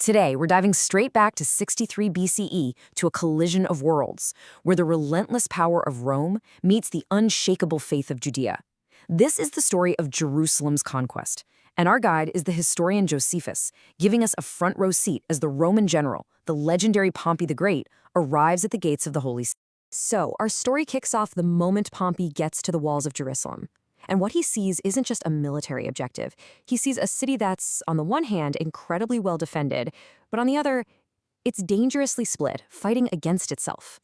Today, we're diving straight back to 63 BCE to a collision of worlds, where the relentless power of Rome meets the unshakable faith of Judea. This is the story of Jerusalem's conquest, and our guide is the historian Josephus, giving us a front row seat as the Roman general, the legendary Pompey the Great, arrives at the gates of the Holy City. So, our story kicks off the moment Pompey gets to the walls of Jerusalem. And what he sees isn't just a military objective. He sees a city that's, on the one hand, incredibly well defended, but on the other, it's dangerously split, fighting against itself.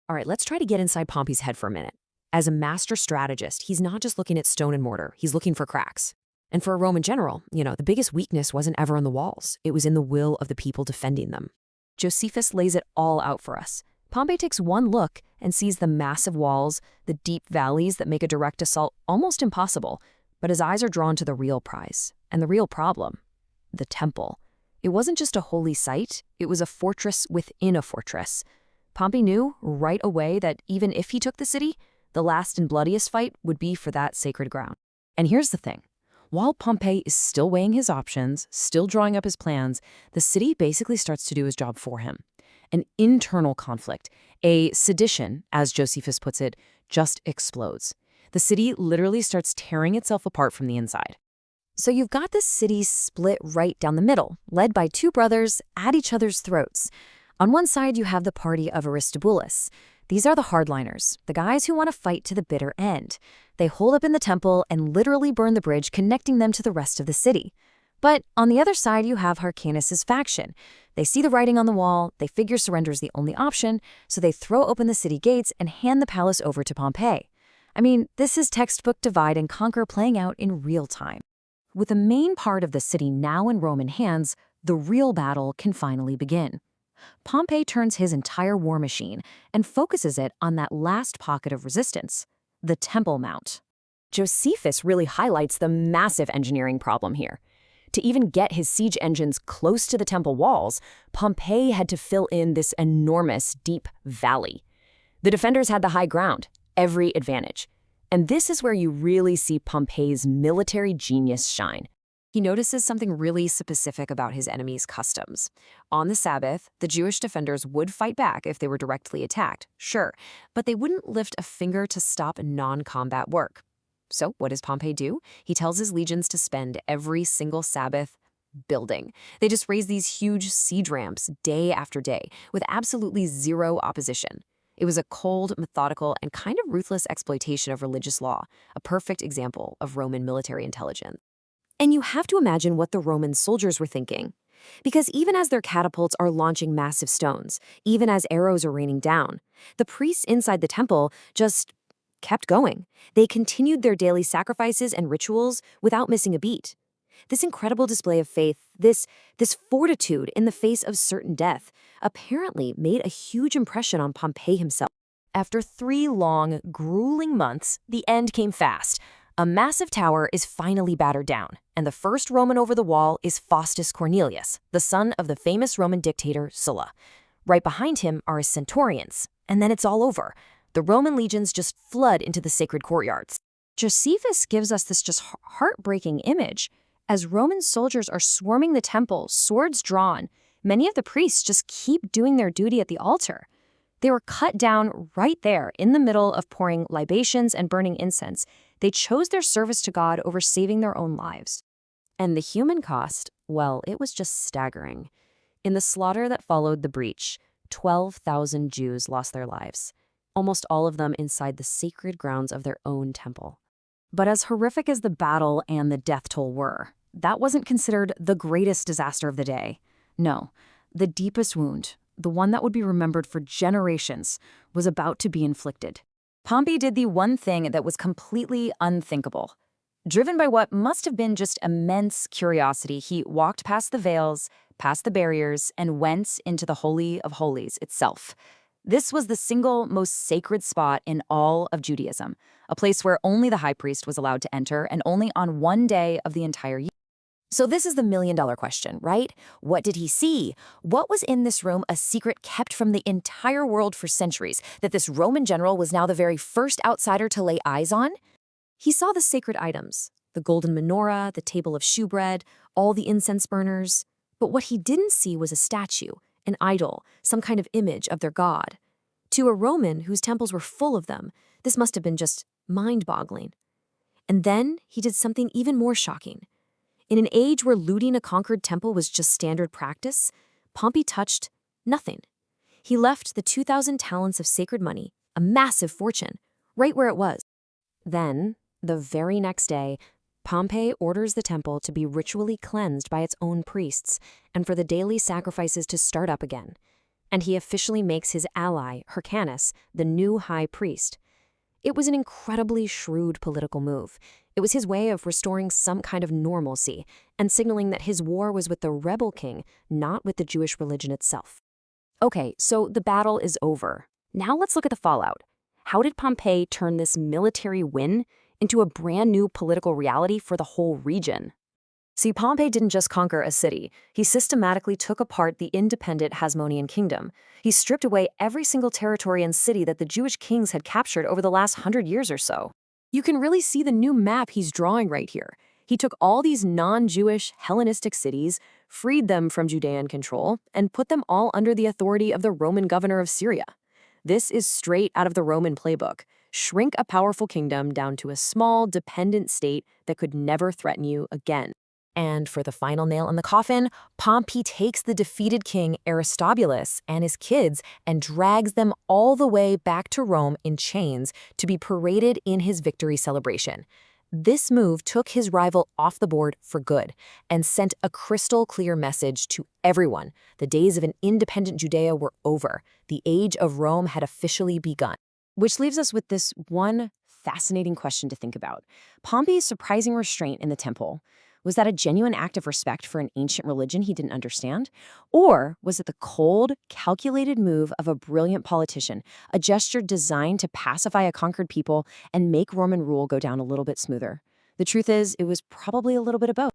All right, let's try to get inside Pompey's head for a minute. As a master strategist, he's not just looking at stone and mortar, he's looking for cracks. And for a Roman general, the biggest weakness wasn't ever on the walls. It was in the will of the people defending them. Josephus lays it all out for us. Pompey takes one look and sees the massive walls, the deep valleys that make a direct assault almost impossible, but his eyes are drawn to the real prize and the real problem, the temple. It wasn't just a holy site, it was a fortress within a fortress. Pompey knew right away that even if he took the city, the last and bloodiest fight would be for that sacred ground. And here's the thing. While Pompey is still weighing his options, still drawing up his plans, the city basically starts to do his job for him. An internal conflict, a sedition, as Josephus puts it, just explodes. The city literally starts tearing itself apart from the inside. So you've got this city split right down the middle, led by two brothers at each other's throats. On one side, you have the party of Aristobulus. These are the hardliners, the guys who want to fight to the bitter end. They hold up in the temple and literally burn the bridge connecting them to the rest of the city. But on the other side, you have Hyrcanus's faction. They see the writing on the wall, they figure surrender is the only option, so they throw open the city gates and hand the palace over to Pompey. I mean, this is textbook divide and conquer playing out in real time. With the main part of the city now in Roman hands, the real battle can finally begin. Pompey turns his entire war machine and focuses it on that last pocket of resistance, the Temple Mount. Josephus really highlights the massive engineering problem here. To even get his siege engines close to the temple walls, Pompey had to fill in this enormous, deep valley. The defenders had the high ground, every advantage. And this is where you really see Pompey's military genius shine. He notices something really specific about his enemy's customs. On the Sabbath, the Jewish defenders would fight back if they were directly attacked, sure, but they wouldn't lift a finger to stop non-combat work. So what does Pompey do? He tells his legions to spend every single Sabbath building. They just raise these huge siege ramps day after day with absolutely zero opposition. It was a cold, methodical, and kind of ruthless exploitation of religious law, a perfect example of Roman military intelligence. And you have to imagine what the Roman soldiers were thinking. Because even as their catapults are launching massive stones, even as arrows are raining down, the priests inside the temple just kept going. They continued their daily sacrifices and rituals without missing a beat. This incredible display of faith, this fortitude in the face of certain death, apparently made a huge impression on Pompey himself. After 3 long, grueling months, the end came fast. A massive tower is finally battered down, and the first Roman over the wall is Faustus Cornelius, the son of the famous Roman dictator Sulla. Right behind him are his centurions, and then it's all over. The Roman legions just flood into the sacred courtyards. Josephus gives us this just heartbreaking image. As Roman soldiers are swarming the temple, swords drawn, many of the priests just keep doing their duty at the altar. They were cut down right there in the middle of pouring libations and burning incense. They chose their service to God over saving their own lives. And the human cost, well, it was just staggering. In the slaughter that followed the breach, 12,000 Jews lost their lives, almost all of them inside the sacred grounds of their own temple. But as horrific as the battle and the death toll were, that wasn't considered the greatest disaster of the day. No, the deepest wound, the one that would be remembered for generations, was about to be inflicted. Pompey did the one thing that was completely unthinkable. Driven by what must have been just immense curiosity, he walked past the veils, past the barriers, and went into the Holy of Holies itself. This was the single most sacred spot in all of Judaism, a place where only the high priest was allowed to enter and only on one day of the entire year. So this is the million-dollar question, right? What did he see? What was in this room, a secret kept from the entire world for centuries, that this Roman general was now the very first outsider to lay eyes on? He saw the sacred items, the golden menorah, the table of shewbread, all the incense burners. But what he didn't see was a statue, an idol, some kind of image of their god. To a Roman whose temples were full of them, this must have been just mind-boggling. And then he did something even more shocking. In an age where looting a conquered temple was just standard practice, Pompey touched nothing. He left the 2,000 talents of sacred money, a massive fortune, right where it was. Then, the very next day, Pompey orders the temple to be ritually cleansed by its own priests and for the daily sacrifices to start up again. And he officially makes his ally, Hyrcanus, the new high priest. It was an incredibly shrewd political move. It was his way of restoring some kind of normalcy and signaling that his war was with the rebel king, not with the Jewish religion itself. Okay, so the battle is over. Now let's look at the fallout. How did Pompey turn this military win into a brand new political reality for the whole region? See, Pompey didn't just conquer a city. He systematically took apart the independent Hasmonean kingdom. He stripped away every single territory and city that the Jewish kings had captured over the last 100 years or so. You can really see the new map he's drawing right here. He took all these non-Jewish, Hellenistic cities, freed them from Judean control, and put them all under the authority of the Roman governor of Syria. This is straight out of the Roman playbook. Shrink a powerful kingdom down to a small, dependent state that could never threaten you again. And for the final nail in the coffin, Pompey takes the defeated king Aristobulus and his kids and drags them all the way back to Rome in chains to be paraded in his victory celebration. This move took his rival off the board for good and sent a crystal clear message to everyone. The days of an independent Judea were over. The age of Rome had officially begun. Which leaves us with this one fascinating question to think about. Pompey's surprising restraint in the temple, was that a genuine act of respect for an ancient religion he didn't understand? Or was it the cold, calculated move of a brilliant politician, a gesture designed to pacify a conquered people and make Roman rule go down a little bit smoother? The truth is, it was probably a little bit of both.